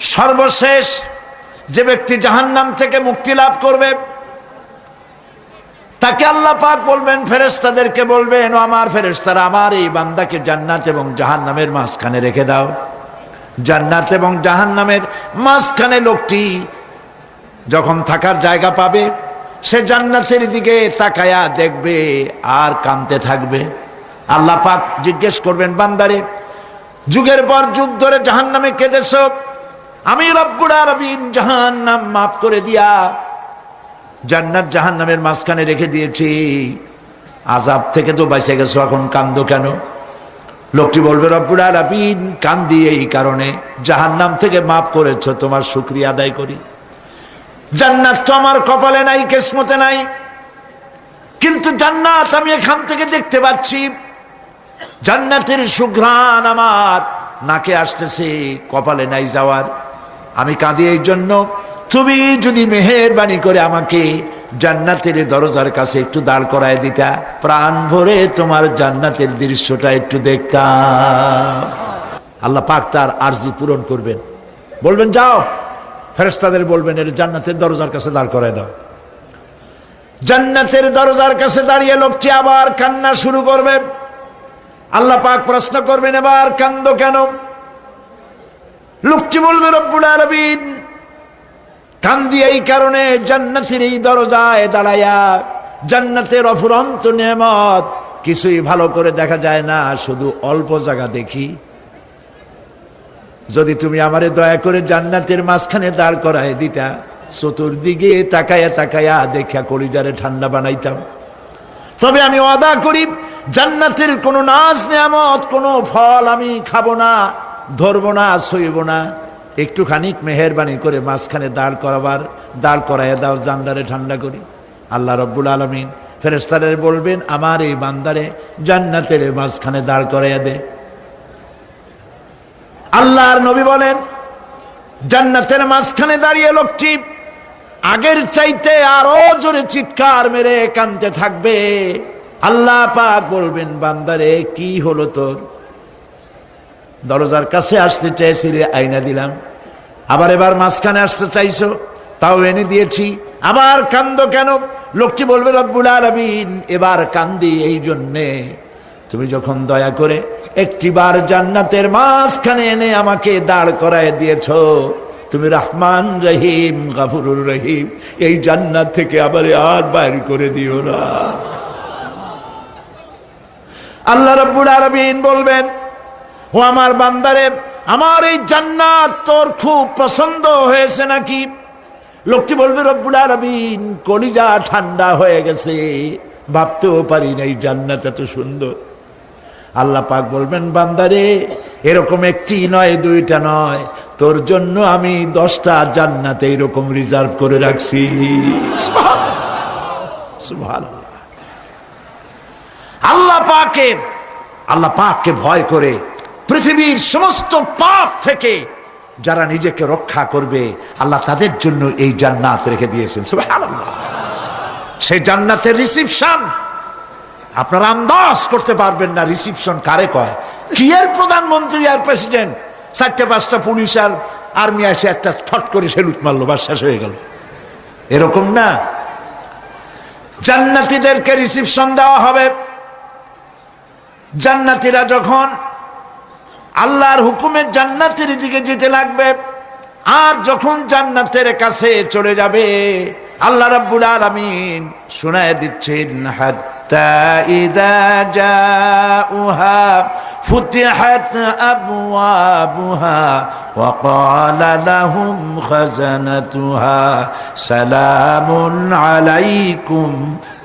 সর্বশেষ যে ব্যক্তি জাহান্নাম থেকে মুক্তি লাভ করবে তাকে আল্লাহ পাক বলবেন, ফেরেশতাদেরকে বলবেন, ও আমার ফেরেশতারা, আমার এই বান্দাকে জান্নাত এবং জাহান্নামের মাঝখানে রেখে দাও। জান্নাত এবং জাহান্নামের মাঝখানে লোকটি যখন থাকার জায়গা পাবে, সে জান্নাতের দিকে তাকায়া দেখবে আর কাঁদতে থাকবে। আল্লাহ পাক জিজ্ঞেস করবেন, বান্দারে, যুগের পর যুগ ধরে জাহান্নামে কেঁদেছো, আমি রব্বুল আলামিন জাহান্নাম মাফ করে দিয়া জান্নাত জাহান্নামের মাঝখানে রেখে দিয়েছি, আযাব থেকে তো বেঁচে গেছো, এখন কান্দো কেন? লোকটি বলবে, রব্বুল আলামিন কান্দি এই কারণে, জাহান্নাম থেকে মাফ করেছো, তোমার শুকরিয়া আদায় করি। জান্নাত তো আমার কপালে নাই, কিসমতে নাই, কিন্তু জান্নাত আমি এখান থেকে দেখতে পাচ্ছি, জান্নাতের সুঘ্রাণ আমার নাকে আসতেছে, কপালে নাই যাওয়ার। আমি কাঁদি এই জন্য, তুমি যদি মেহেরবানি করে আমাকে জান্নাতের দরজার কাছে একটু দাঁড় করায় দিতা, প্রাণ ভরে তোমার জান্নাতের দৃশ্যটা একটু দেখতাম। আল্লাহ পাক তার আরজি পূরণ করবেন, বলবেন, যাও, ফেরেশতাদের বলবেন, এর জান্নাতের দরজার কাছে দাঁড় করায় দাও। জান্নাতের দরজার কাছে দাঁড়িয়ে লোকটি আবার কান্না শুরু করবে। আল্লাহ পাক প্রশ্ন করবেন, এবার কান্দো কেন? লোকটি বলবে, রব্বুল আলামিন কান্দি এই কারণে, জান্নাতের এই দরজায় দাঁড়ায়া জান্নাতের অফুরন্ত নেয়ামত কিছুই ভালো করে দেখা যায় না, শুধু অল্প জায়গা দেখি। যদি তুমি আমারে দয়া করে জান্নাতের মাঝখানে দাঁড় করায় দিতা, চতুর্দিকে তাকায়া তাকায়া দেখা কলিজারে ঠান্ডা বানাইতাম। তবে আমি ওয়াদা করি, জান্নাতের কোনো নাজ নেয়ামত, কোনো ফল আমি খাবো না, ধরবো না, সইব না। একটুখানি মেহেরবানি করে মাঝখানে দাঁড় করাইয়া দাও, জান্নারে ঠান্ডা করি। আল্লাহ রব্বুল আলামিন ফেরেশতাদের বলবেন, আমার এই বান্দারে জান্নাতের মাঝখানে দাঁড় করাইয়া দে। আল্লাহর নবী বলেন, জান্নাতের মাঝখানে দাঁড়িয়ে লোকটি আগের চাইতে আরো জোরে চিৎকার মেরে কাঁদতে থাকবে। আল্লাহ পাক বলবেন, বান্দারে কি হলো তোর? দরজার কাছে আসতে চাইছিলে, আইনা দিলাম। আবার এবার মাঝখানে আসতে চাইছো, তাও এনে দিয়েছি, আবার কান্দো কেন? লোকটি বলবে, রব্বুল আলামিন এবার কান্দি এই জন্যে, তুমি যখন দয়া করে একটিবার জান্নাতের মাঝখানে এনে আমাকে দাঁড় করায় দিয়েছো, তুমি রহমান রহিম গফুরুর রহিম, এই জান্নাত থেকে আবার আর বাইর করে দিও না। আল্লাহ রাব্বুল আলামিন বলবেন, ও আমার বান্দারে, আমার এই জান্নাত তোর খুব পছন্দ হয়েছে নাকি? লোকটি বলবে, রব্বুল আলামিন কলিজা ঠান্ডা হয়ে গেছে, ভাবতেও পারি না এই জান্নাত এত সুন্দর। আল্লাহ পাক বলবেন, বান্দারে, এরকম একটি নয়, দুইটা নয়, তোর জন্য আমি 10টা জান্নাত এইরকম রিজার্ভ করে রাখছি। সুবহানাল্লাহ। আল্লাহ পাককে ভয় করে পৃথিবীর সমস্ত পাপ থেকে যারা নিজেকে রক্ষা করবে, আল্লাহ তাদের জন্য এই জান্নাত রেখে দিয়েছেন। সুবহানাল্লাহ। সেই জান্নাতের রিসিপশন আপনারা আন্দাজ করতে পারবেন না, রিসিপশন কারে কয়। কি এর প্রধানমন্ত্রী আর প্রেসিডেন্ট, 4-5টা পুলিশ আর আর্মি এসে একটা ফট করে সেলুট মারলো, বা শেষ হয়ে গেল, এরকম না। জান্নাতীদেরকে রিসিপশন দেওয়া হবে। জান্নাতীরা যখন আল্লাহর হুকুমে জান্নাতের দিকে যেতে লাগবে, আর যখন জান্নাতের কাছে চলে যাবে, আল্লাহ রাব্বুল আলামিন শোনায় দিচ্ছেন, হাত্তা ইযা জাউহা ফুতিহাত আবওয়াবুহা ওয়া ক্বালা লাহুম খাজানাতুহা সালামুন আলাইকুম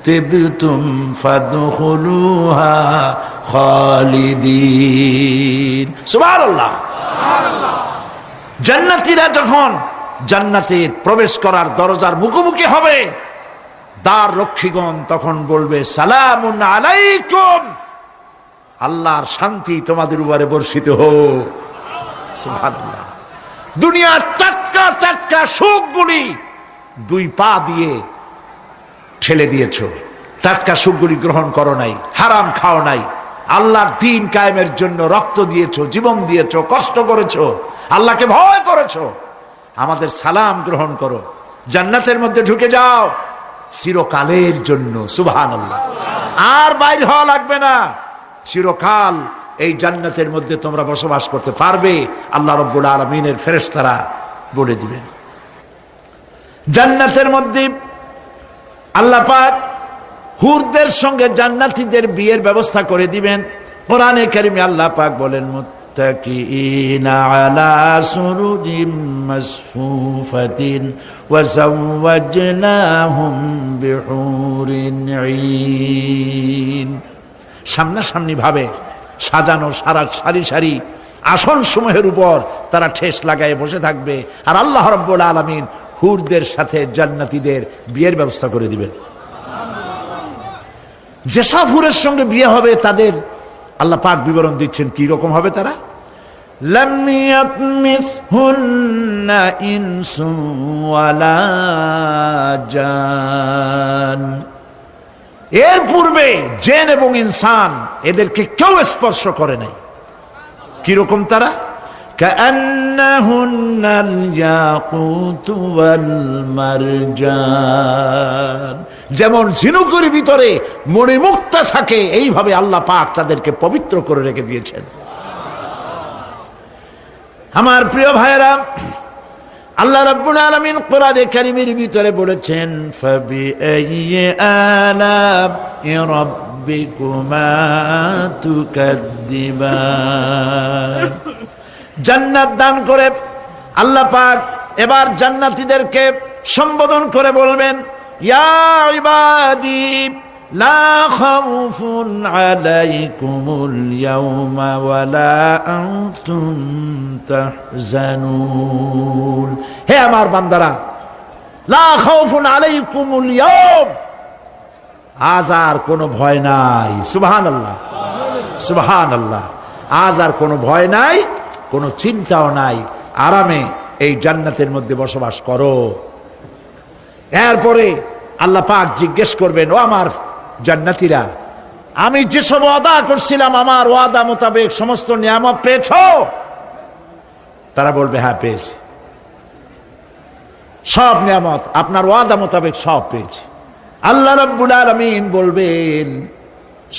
তিবতুম ফাদখুলুহা খালিদিন। সুবহানাল্লাহ। জান্নাতীরা যখন জান্নাতে প্রবেশ করার দরজার মুখোমুখি হবে, দ্বার রক্ষীগণ তখন বলবে, সালামুন আলাইকুম, আল্লাহর শান্তি তোমাদের উপরে বর্ষিত হোক। সুবহানাল্লাহ। দুনিয়ার টাটকা টাটকা সুখগুলি 2 পা দিয়ে ঠেলে দিয়েছো, টাটকা সুখগুলি গ্রহণ করো নাই, হারাম খাও নাই, আল্লাহর দ্বীন কায়েমের জন্য রক্ত দিয়েছো, জীবন দিয়েছো, কষ্ট করেছো, আল্লাহকে ভয় করেছো। আমাদের সালাম গ্রহণ করো, জান্নাতের মধ্যে ঢুকে যাও চিরকালের জন্য। সুবহানাল্লাহ। আর বাইর হওয়া লাগবে না, চিরকাল এই জান্নাতের মধ্যে তোমরা বসবাস করতে পারবে। আল্লাহ রাব্বুল আলামিনের ফেরেশতারা বলে দিবেন। জান্নাতের মধ্যে আল্লাহ পাক হুরদের সঙ্গে জান্নাতীদের বিয়ের ব্যবস্থা করে দিবেন। কোরআনে কারিমে আল্লাহ পাক বলেন, মুত্তাকিইনা আলা সুরুজিম মাসফুফাতিন ওয়া যাওয়াজনাহুম বিহুরিন ঈন। সামনাসামনি ভাবে সাজানো সারি সারি আসন সমূহের উপর তারা ঠেস লাগায় বসে থাকবে, আর আল্লাহ রাব্বুল আলামিন হুরদের সাথে জান্নাতীদের বিয়ের ব্যবস্থা করে দিবেন। যেসব হুরের সঙ্গে বিয়ে হবে তাদের আল্লাহ পাক বিবরণ দিচ্ছেন কি রকম হবে তারা। লাম ইয়াতমিসহুন্না ইনসুন ওয়ালা জান। এর পূর্বে জিন এবং ইনসান এদেরকে কেউ স্পর্শ করে নাই। কি রকম তারা? কাআন্নাহুন্নাল ইয়াকুতু ওয়াল মারজান। যেমন ঝিনুকের ভিতরে মণিমুক্তা থাকে, এইভাবে আল্লাহ পাক তাদেরকে পবিত্র করে রেখে দিয়েছেন। আমার প্রিয় ভাইরা, আল্লাহ রাব্বুল আলামিন কোরআনে কারীমের ভিতরে বলেছেন, ফাবিআইয়ি আলা'i রাব্বিকুমা তুকাযযিবান। জান্নাত দান করে আল্লাহ পাক এবার জান্নাতীদেরকে সম্বোধন করে বলবেন, ইয়া ইবাদি লা খাউফুন আলাইকুমুল ইয়াওমা ওয়ালা আনতুম তাহজানুন। হে আমার বান্দারা, লা খাউফুন আলাইকুমুল ইয়াওম, আজ আর কোনো ভয় নাই। সুবহানাল্লাহ, সুবহানাল্লাহ। আজ আর কোনো ভয় নাই, কোনো চিন্তাও নাই, আরামে এই জান্নাতের মধ্যে বসবাস করো। এরপরে আল্লাহ পাক জিজ্ঞেস করবেন, ও আমার জান্নাতীরা, আমি যেসব ওয়াদা করছিলাম আমার ওয়াদা মোতাবেক সমস্ত নিয়ামত পেয়েছো? তারা বলবে, হ্যাঁ পেয়েছি, সব নিয়ামত আপনার ওয়াদা মোতাবেক সব পেয়েছি। আল্লাহ রাব্বুল আলামিন বলবেন,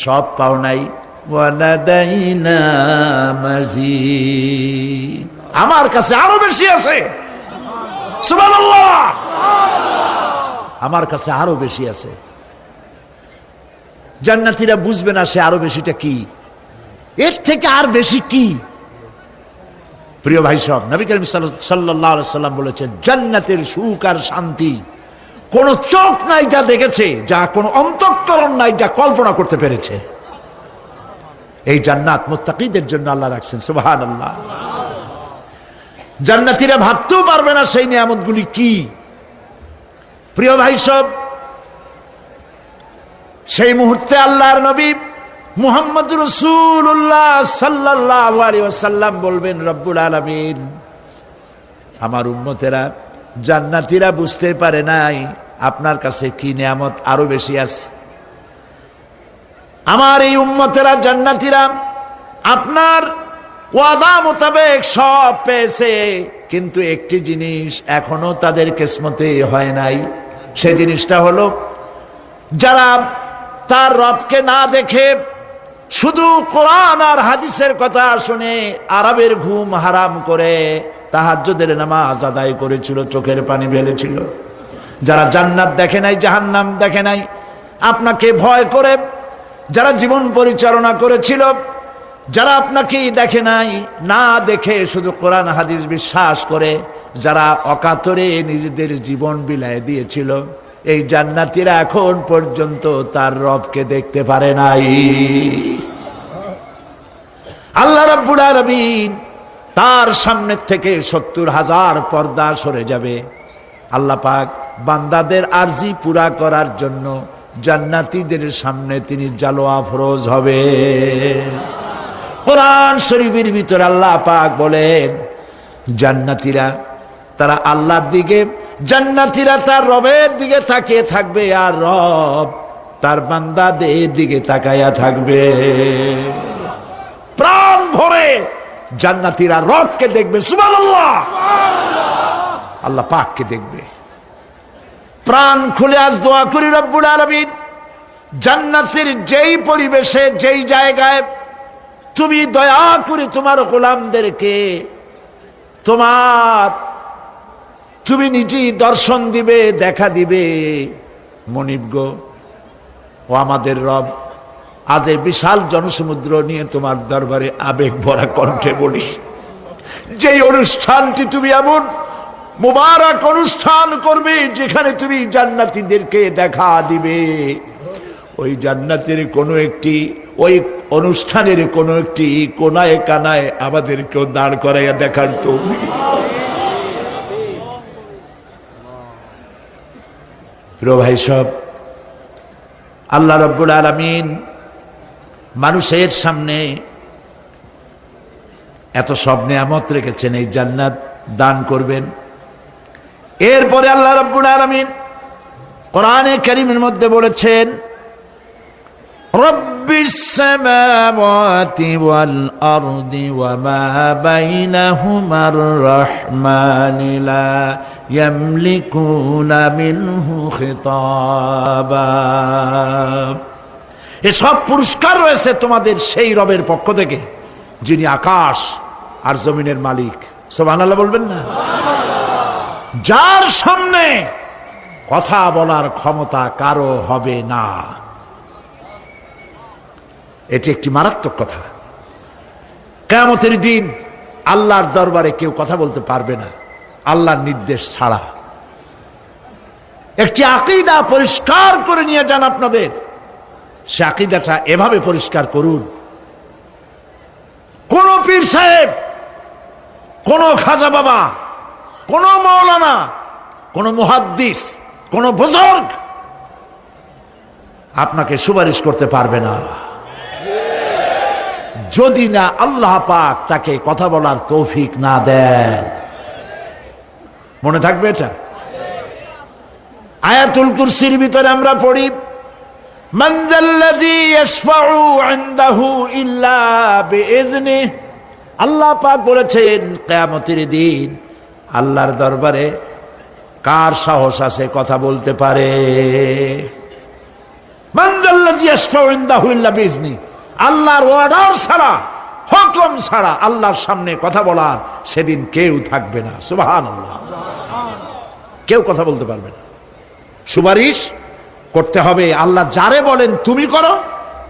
সব পাও নাই, ওয়ালাদাইনা মাজিদ, আমার কাছে আরো বেশি আছে। সুবহানাল্লাহ, আমার কাছে আরো বেশি আছে। জান্নাতীরা বুঝবে না সে আরো বেশিটা কি, এর থেকে আর বেশি কি। প্রিয় ভাই সব, নবী করিম সাল্লাল্লাহু আলাইহি সাল্লাম বলেছেন, জান্নাতের সুখ আর শান্তি কোন চোখ নাই যা দেখেছে, যা কোন অন্তঃকরণ নাই যা কল্পনা করতে পেরেছে। এই জান্নাত মুত্তাকিদের জন্য আল্লাহ রাখছেন। সুবহানাল্লাহ। জান্নাতীরা ভাবতেও পারবে না সেই নিয়ামতগুলি কি। প্রিয় ভাই সব, সেই মুহূর্তে আল্লাহর নবী মুহাম্মদ রাসূলুল্লাহ সাল্লাল্লাহু আলাইহি ওয়াসাল্লাম বলবেন, রব্বুল আলামিন, আমার উম্মতেরা জান্নাতীরা বুঝতে পারে নাই আপনার কাছে কি নিয়ামত আরো বেশি আছে। আমার এই উম্মতেরা জান্নাতীরা আপনার ওয়াদা মোতাবেক সব পেয়েছে, কিন্তু একটি জিনিস এখনো তাদের কিসমতে হয় নাই। সেই জিনিসটা হলো, যারা তার রবকে না দেখে শুধু কোরআন আর হাদিসের কথা শুনে আরবের ঘুম হারাম করে তাহাজ্জুদের নামাজ আদায় করেছিল, চোখের পানি ফেলেছিল, যারা জান্নাত দেখে নাই, জাহান্নাম দেখে নাই, আপনাকে ভয় করে যারা জীবন পরিচালনা করেছিল, যারা আপনাকে দেখে নাই, না দেখে শুধু কোরআন হাদিস বিশ্বাস করে যারা অকাতরে নিজেদের জীবন বিলায় দিয়েছিল, এই জান্নাতীরা এখন পর্যন্ত তার রবকে দেখতে পারে নাই। আল্লাহ রাব্বুল আলামিন তার সামনে থেকে ৭০,০০০ পর্দা সরে যাবে। আল্লাহ পাক বান্দাদের আরজি পুরা করার জন্য জান্নাতীদের সামনে তিনি জালোয়া ফরোজ হবে। কোরআন শরীফের ভিতরে আল্লাহ পাক বলেন, জান্নাতীরা তারা আল্লাহর দিকে, জান্নাতীরা তার রবের দিকে তাকিয়ে থাকবে, আর রব তার বান্দাদের দিকে তাকায়া থাকবে। প্রাণ ভরে জান্নাতীরা রবকে দেখবে। সুবহানাল্লাহ। আল্লাহ পাককে দেখবে। প্রাণ খুলে আজ দোয়া করি রব্বুল আলামিন, জান্নাতের যেই পরিবেশে যেই জায়গায় তুমি দয়া করে তোমার গোলামদেরকে তুমি নিজেই দর্শন দিবে, দেখা দিবে। মনিব গো, ও আমাদের রব, আজ এই বিশাল জনসমুদ্র নিয়ে তোমার দরবারে আবেগ ভরা কণ্ঠে বলি, যেই অনুষ্ঠানটি তুমি এমন মুবারক অনুষ্ঠান করবে যেখানে তুমি জান্নাতীদেরকে দেখা দিবে, ওই জান্নাতের কোনো একটি, ওই অনুষ্ঠানের কোনো একটি কোনায় কানায় আমাদেরকেও দাঁড় করাইয়া দেখার তৌফিক। প্রিয় ভাই সব, আল্লাহ রাব্বুল আলামিন মানুষের সামনে এত সব নিয়ামত রেখেছেন, এই জান্নাত দান করবেন। এরপরে আল্লাহ রাব্বুল আলামিন কোরআনে কারীমের মধ্যে বলেছেন, রব্বিস সামাওয়াতি ওয়াল আরদি ওয়া মা বাইনাহুমার রাহমানি লা ইয়ামলিকুনা মিনহু খিতাবা। এসব পুরস্কার রয়েছে তোমাদের সেই রবের পক্ষ থেকে যিনি আকাশ আর জমিনের মালিক। সুবহানাল্লাহ বলবেন না? যার সামনে কথা বলার ক্ষমতা কারো হবে না। এটি একটি মারাত্মক কথা। কিয়ামতের দিন আল্লাহর দরবারে কেউ কথা বলতে পারবে না আল্লাহর নির্দেশ ছাড়া। একটি আকীদা পরিষ্কার করে নিয়ে যান আপনাদের, সে আকীদাটা এভাবে পরিষ্কার করুন, কোন পীর সাহেব, কোন খাজা বাবা, কোন মাওলানা, কোন মুহাদ্দিস, কোন বুজুর্গ আপনাকে সুপারিশ করতে পারবে না যদি না আল্লাহ পাক তাকে কথা বলার তৌফিক না দেন। মনে থাকবে এটা। আয়াতুল কুরসির ভিতরে আমরা পড়ি, মান যাল্লাযী ইয়াশফাউ ইনদাহু ইল্লা বিইযনিহি। আল্লাহ পাক বলেছেন কিয়ামতের দিন আল্লাহর দরবারে কার সাহস আছে কথা বলতে পারে? মান যাল্লাযী ইয়াশফাউ ইনদাহু ইল্লা বিইযনিহি। আল্লাহর অর্ডার ছাড়া, হুকুম ছাড়া আল্লাহর সামনে কথা বলার সেদিন কেউ থাকবে না। সুবহানাল্লাহ। কেউ কথা বলতে পারবে না। সুপারিশ করতে হবে আল্লাহ যারে বলেন তুমি করো,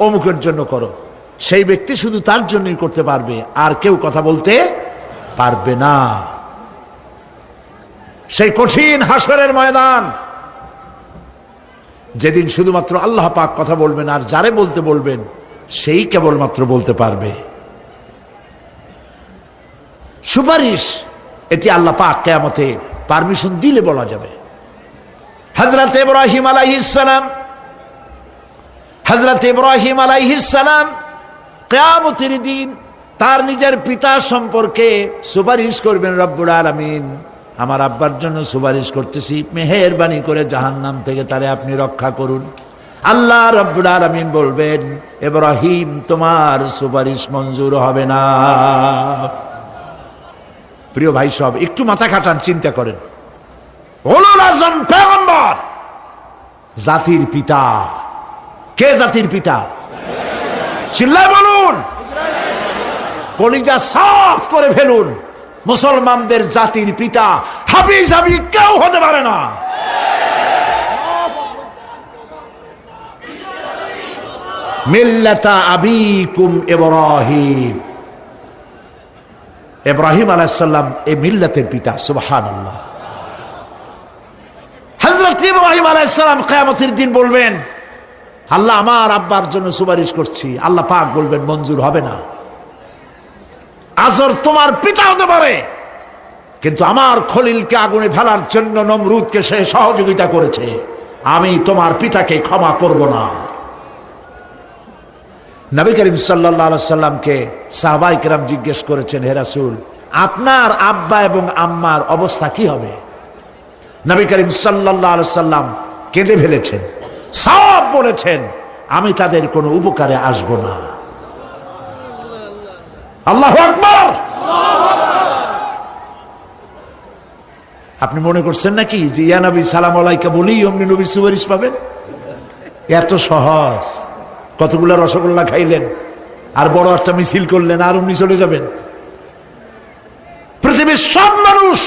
অমুকের জন্য করো, সেই ব্যক্তি শুধু তার জন্যই করতে পারবে, আর কেউ কথা বলতে পারবে না। সেই কঠিন হাসরের ময়দান, যেদিন শুধুমাত্র আল্লাহ পাক কথা বলবেন, আর যারে বলতে বলবেন সেই কেবলমাত্র বলতে পারবে। সুপারিশ এটি আল্লাহ পাক কিয়ামতে পারমিশন দিলে বলা যাবে। হযরত ইব্রাহিম আলাইহিস সালাম কিয়ামতের দিন তার নিজের পিতা সম্পর্কে সুপারিশ করবেন, রব্বুল আলামিন আমার আব্বার জন্য সুপারিশ করতেছি, মেহেরবানি করে জাহান্নাম থেকে তারে আপনি রক্ষা করুন। আল্লাহ রব্বুল আলামিন বলবেন, ইব্রাহিম তোমার সুপারিশ মঞ্জুর হবে না। প্রিয় ভাই সব, একটু মাথা খাটান, চিন্তা করেন। উলুল আযম পয়গম্বর, জাতির পিতা। কে জাতির পিতা? চিল্লায় বলুন, কলিজা সাফ করে ফেলুন। মুসলমানদের জাতির পিতা হাবিজাবি কেউ হতে পারে না। মিল্লাতা আবিকুম ইব্রাহিম। ইব্রাহিম আলাইহিস সালাম এই মিল্লাতের পিতা। সুবহানাল্লাহ। হযরত ইব্রাহিম আলাইহিস সালাম কিয়ামতের দিন বলবেন, আল্লাহ আমার আব্বার জন্য সুপারিশ করছি। আল্লাহ পাক বলবেন মঞ্জুর হবে না। আজর তোমার পিতা হতে পারে, কিন্তু আমার খলিলকে আগুনে ফেলার জন্য নমরুদকে সে সহযোগিতা করেছে, আমি তোমার পিতাকে ক্ষমা করব না। নবী করিম সাল্লাল্লাহু আলাইহি সাল্লামকে সাহাবায়ে কেরাম জিজ্ঞেস করেছেন, হে রাসূল আপনার আব্বা এবং আম্মার অবস্থা কি হবে? নবী করিম সাল্লাল্লাহু আলাইহি সাল্লাম কেঁদে ফেলেছেন, সব বলেছেন আমি তাদের কোনো উপকারে আসব না। আল্লাহু আকবার। আপনি মনে করছেন নাকি যে ইয়া নবী সালাম আলাইকা বলেই অমনি নবীর সুপারিশ পাবেন? এত সহজ। কতগুলা রসগোল্লা খাইলেন আর বড় একটা মিছিল করলেন আর অমনি চলে যাবেন? পৃথিবীর সব মানুষ,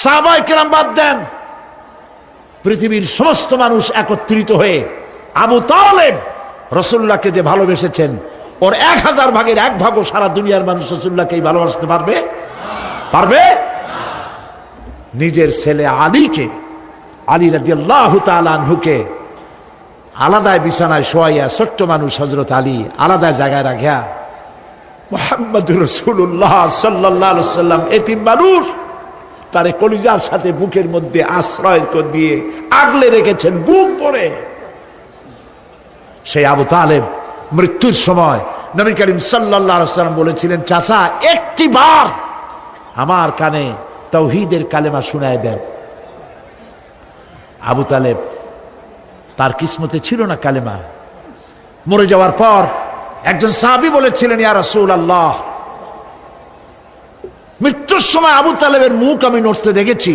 সাহাবায়ে কেরাম বাদ দেন, পৃথিবীর সমস্ত মানুষ একত্রিত হয়ে আবু তালেব রাসূলুল্লাহকে যে ভালোবেসেছেন, ওর 1000 ভাগের 1 ভাগও সারা দুনিয়ার মানুষ রাসূলুল্লাহকেই ভালোবাসতে পারবে? পারবে? নিজের ছেলে আলীকে, আলী রাদিয়াল্লাহু তাআলা আনহুকে আলাদায় বিছানায় শোয়াইয়া, ছোট্ট মানুষ হযরত আলী আলাদা জায়গায় রাখিয়া মুহাম্মদুর রাসূলুল্লাহ সাল্লাল্লাহু আলাইহি ওয়াসাল্লাম এতিম মানুষ, তারে কলিজার সাথে বুকের মধ্যে আশ্রয় দিয়ে আগলে রেখেছেন বুক ভরে। সেই আবু তালেব মৃত্যুর সময় নবী করিম সাল্লাল্লাহু আলাইহি ওয়াসাল্লাম বলেছিলেন, চাচা একটি বার আমার কানে তাওহীদের কালেমা শোনায় দেন। আবু তালেব, তার কিসমতে ছিল না কালেমা। মরে যাওয়ার পর একজন সাহাবী বলেছিলেন, ইয়া রাসূলুল্লাহ, মৃত্যুর সময় আবু তালেবের মুখ আমি নড়তে দেখেছি,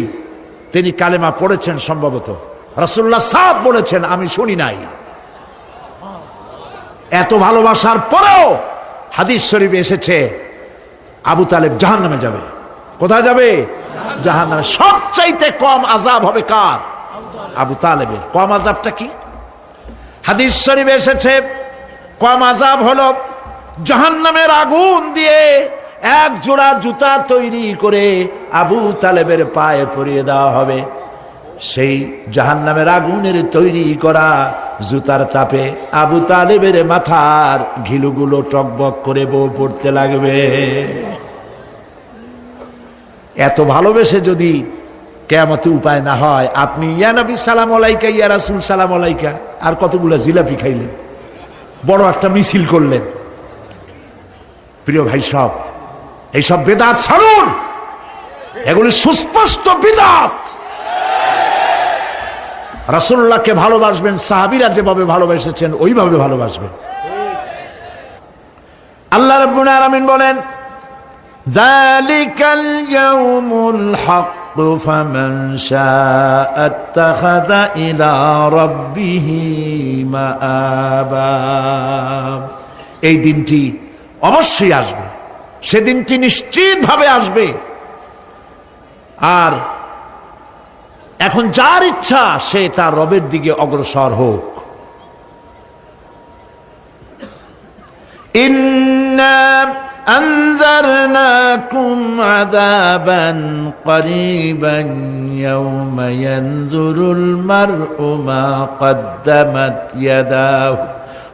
তিনি কালেমা পড়েছেন সম্ভবত। রাসূলুল্লাহ সাফ বলেছেন, আমি শুনি নাই। এত ভালোবাসার পরেও হাদিস শরীফে এসেছে আবু তালেব জাহান্নামে যাবে। কোথায় যাবে? জাহান্নামে। সবচাইতে কম আযাব হবে কার? আবু তালেবের। কম আযাবটা কি? হাদিস শরীফে এসেছে কম আযাব হলো জাহান্নামের আগুন দিয়ে 1 জোড়া জুতা তৈরি করে আবু তালেবের পায়ে পরিয়ে দেওয়া হবে। সেই জাহান্নামের আগুনের তৈরি করা জুতার তাপে আবু তালেবের মাথার ঘিলুগুলো টকবক করে বউ পড়তে লাগবে। এত ভালোবেসে যদি কিয়ামতে উপায় না হয়, আপনি ইয়া নবী সালাম আলাইকা, ইয়া রাসূল সালাম আলাইকা, আর কতগুলা জিলাপি খাইলেন, বড় একটা মিছিল করলেন। প্রিয় ভাই সব, এইসব বেদাত ছাড়ুন, এগুলি সুস্পষ্ট বিদআত। রাসূলুল্লাহকে ভালোবাসবেন, সাহাবীরা যেভাবে ভালোবেসেছেন ওইভাবে ভালোবাসবেন। আল্লাহ রাব্বুল আলামিন বলেন, যালিকাল ইয়াউমুল হক ফামান শাআ আত্তাখাযা ইলা রাব্বিহি মাআবা। এই দিনটি অবশ্যই আসবে, সেদিনটি নিশ্চিতভাবে আসবে। আর এখন যার ইচ্ছা সে তার রবের দিকে অগ্রসর হোক। ইন্না আনজারনাকুম আযাবান করিবান ইয়াওমা ইয়ানজুরুল মার'উ মা কদ্দামাত ইয়াদাহু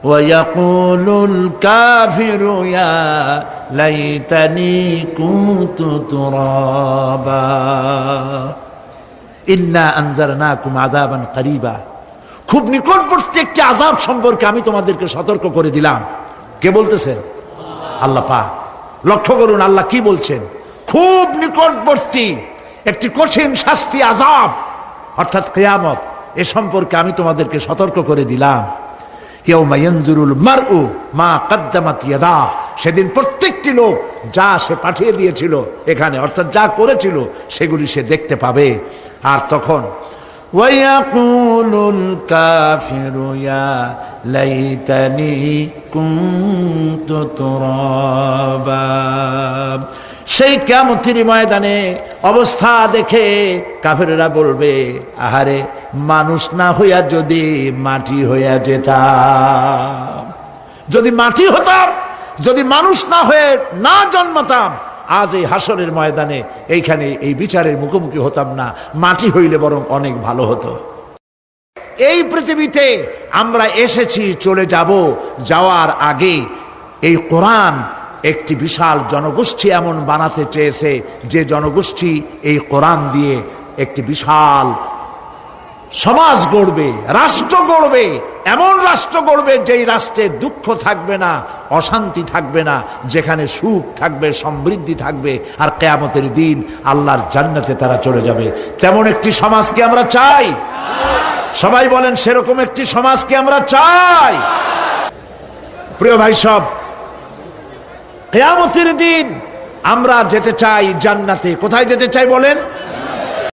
ওয়া ইয়াকুলুল কাফিরু ইয়া লাইতানি কুনতু তুরাবা। ইন্না আনজারনাকুম আযাবান করিবা, খুব নিকটবর্তী একটি আযাব সম্পর্কে আমি তোমাদেরকে সতর্ক করে দিলাম। কে বলতেছেন? আল্লাহ পাক। লক্ষ্য করুন আল্লাহ কি বলছেন, খুব নিকটবর্তী একটি কঠিন শাস্তি, আযাব অর্থাৎ কিয়ামত, এ সম্পর্কে আমি তোমাদেরকে সতর্ক করে দিলাম। ইয়াউমা ইয়ানজুরুল মার'উ মা কদ্দামাত ইয়াদা, সেদিন প্রত্যেকটি লোক যা সে পাঠিয়ে দিয়েছিল এখানে, অর্থাৎ যা করেছিল সেগুলি সে দেখতে পাবে। আর তখন ওয়ায়াকুলুল কাফিরু ইয়া লাইতানি কুনতু তুরাবা। সেই কিয়ামতের ময়দানে অবস্থা দেখে কাফেররা বলবে, আহারে মানুষ না হইয়া যদি মাটি হইয়া যেতাম, যদি মাটি হতাম, যদি মানুষ না হয়ে না জন্মাতাম, আজ এই হাসরের ময়দানে এইখানে এই বিচারের মুখোমুখি হতাম না, মাটি হইলে বরং অনেক ভালো হতো। এই পৃথিবীতে আমরা এসেছি, চলে যাব, যাওয়ার আগে এই কোরআন একটি বিশাল জনগোষ্ঠী এমন বানাতে চেয়েছে যে জনগোষ্ঠী এই কোরআন দিয়ে একটি বিশাল সমাজ গড়বে, রাষ্ট্র গড়বে, এমন রাষ্ট্র গড়বে যেই রাষ্ট্রে দুঃখ থাকবে না, অশান্তি থাকবে না, যেখানে সুখ থাকবে, সমৃদ্ধি থাকবে, আর কিয়ামতের দিন আল্লাহর জান্নাতে তারা চলে যাবে। তেমন একটি সমাজকে আমরা চাই। সবাই বলেন সেরকম একটি সমাজকে আমরা চাই। প্রিয় ভাই সব, কিয়ামতের দিন আমরা যেতে চাই জান্নাতে। কোথায় যেতে চাই বলেন?